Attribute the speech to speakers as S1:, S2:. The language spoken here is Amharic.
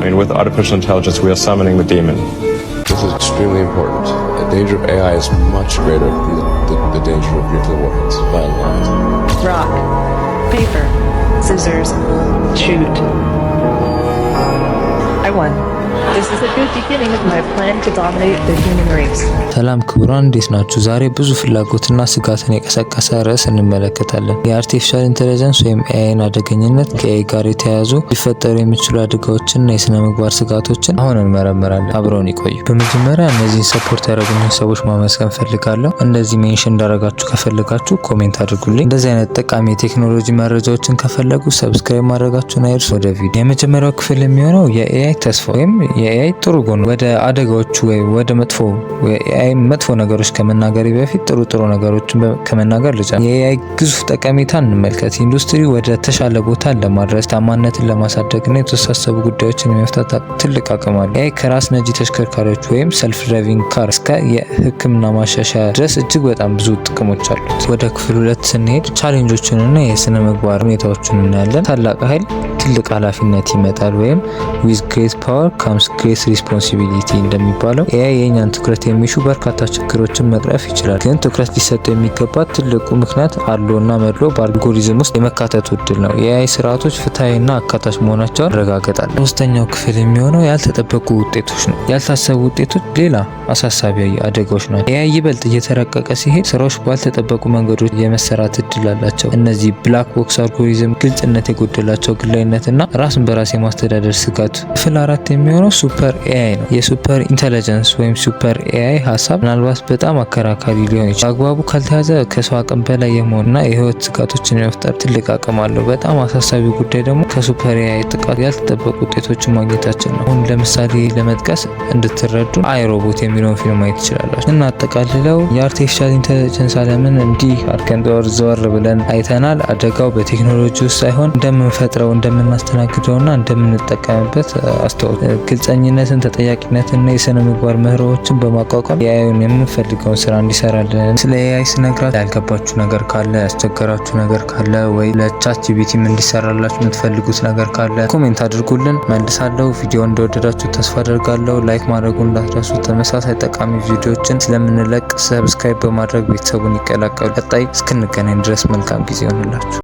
S1: with artificial intelligence, we are summoning the demon.
S2: This is extremely important. The danger of AI is much greater than the danger of nuclear warheads by a lot.
S3: Rock, paper, scissors, shoot. I won. This is a good beginning of my plan to dominate the human race.
S4: ሰላም ክቡራን፣ እንዴት ናችሁ? ዛሬ ብዙ ፍላጎትና ስጋትን የቀሰቀሰ ርዕስ እንመለከታለን። የአርቴፊሻል ኢንተለጀንስ ወይም ኤአይን አደገኝነት፣ ከኤአይ ጋር የተያያዙ ሊፈጠሩ የሚችሉ አደጋዎችንና የስነ ምግባር ስጋቶችን አሁን እንመረምራለን። አብረውን ይቆዩ። በመጀመሪያ እነዚህን ሰፖርት ያደረጉኝ ሰዎች ማመስገን ፈልጋለሁ። እንደዚህ ሜንሽን እንዳደረጋችሁ ከፈለጋችሁ ኮሜንት አድርጉልኝ። እንደዚህ አይነት ጠቃሚ የቴክኖሎጂ መረጃዎችን ከፈለጉ ሰብስክራይብ ማድረጋችሁን አይርሱ። ወደ ቪዲዮ የመጀመሪያው ክፍል የሚሆነው የኤአይ ተስፋ ወይም የኤአይ ጥሩ ጎን ወደ አደጋዎቹ ወይ ወደ ኤአይ መጥፎ ነገሮች ከመናገሬ በፊት ጥሩ ነገሮችን ከመናገር ልጀምር። የኤአይ ግዙፍ ጠቀሜታን እንመልከት። ኢንዱስትሪ ወደ ተሻለ ቦታ ለማድረስ ታማነትን ለማሳደግና የተወሳሰቡ ጉዳዮችን የመፍታት ትልቅ አቅም አለው። ኤአይ ከራስ ነጂ ተሽከርካሪዎች ወይም ሰልፍ ድራይቪንግ ካር እስከ የሕክምና ማሻሻያ ድረስ እጅግ በጣም ብዙ ጥቅሞች አሉት። ወደ ክፍል 2 ስንሄድ ቻሌንጆችንና የስነ ምግባር ሁኔታዎችን እናያለን። ታላቅ ኃይል ትልቅ ኃላፊነት ይመጣል ወይም with great power comes great responsibility እንደሚባለው ኤአይ የኛን ትኩረት የሚሹ በርካታ ችግሮችን መቅረፍ ይችላል። ግን ትኩረት ሊሰጠው የሚገባ ትልቁ ምክንያት አለውና መድሎ በአልጎሪዝም ውስጥ የመካተቱ እድል ነው። የኤአይ ስርዓቶች ፍትሃዊና አካታች መሆናቸውን ያረጋግጣል። ሶስተኛው ክፍል የሚሆነው ያልተጠበቁ ውጤቶች ነው። ያልታሰቡ ውጤቶች ሌላ አሳሳቢ አደጋዎች ናቸው። ኤአይ ይበልጥ እየተረቀቀ ሲሄድ ስራዎች ባልተጠበቁ መንገዶች የመሰራት እድል አላቸው። እነዚህ ብላክ ቦክስ አልጎሪዝም፣ ግልጽነት የጎደላቸው ግላዊነትና ራስን በራስ የማስተዳደር ስጋት። ክፍል 4 የሚሆነው ሱፐር ኤአይ ነው። የሱፐር ኢንተለጀንስ ወይም ሱፐር ኤአይ ሀሳብ ምናልባት በጣም አከራካሪ ሊሆን ይችላል። በአግባቡ ካልተያዘ ከሰው አቅም በላይ የመሆንና የህይወት ስጋቶችን የመፍጠር ትልቅ አቅም አለው። በጣም አሳሳቢው ጉዳይ ደግሞ ከሱፐር ኤአይ ጥቃት ያልተጠበቁ ውጤቶችን ማግኘታችን ነው። አሁን ለምሳሌ ለመጥቀስ እንድትረዱ አይ ሮቦት የሚለውን ፊልም ማየት ትችላላችሁ። እና አጠቃልለው የአርቴፊሻል ኢንተለጀንስ ዓለምን እንዲህ አድርገን ዘወር ብለን አይተናል። አደጋው በቴክኖሎጂ ውስጥ ሳይሆን እንደምንፈጥረው እንደምናስተናግደውና እንደምንጠቀምበት አስተውል። ግልጸኝነትን፣ ተጠያቂነትና የስነ ምግባር ምህሮዎችን በማቋቋም የኤአይን የምንፈልገውን ስራ እንዲሰራልን። ስለ ኤአይ ስነግራችሁ ያልገባችሁ ነገር ካለ፣ ያስቸገራችሁ ነገር ካለ ወይ ለቻት ጂፒቲም እንዲሰራላችሁ የምትፈልጉት ነገር ካለ ኮሜንት አድርጉልን፣ መልሳለሁ። ቪዲዮ እንደወደዳችሁ ተስፋ አደርጋለሁ። ላይክ ማድረጉን እንዳትረሱ። ተመሳሳይ ጠቃሚ ቪዲዮዎችን ስለምንለቅ ሰብስክራይብ በማድረግ ቤተሰቡን ይቀላቀሉ። ቀጣይ እስክንገናኝ ድረስ መልካም ጊዜ ይሁንላችሁ።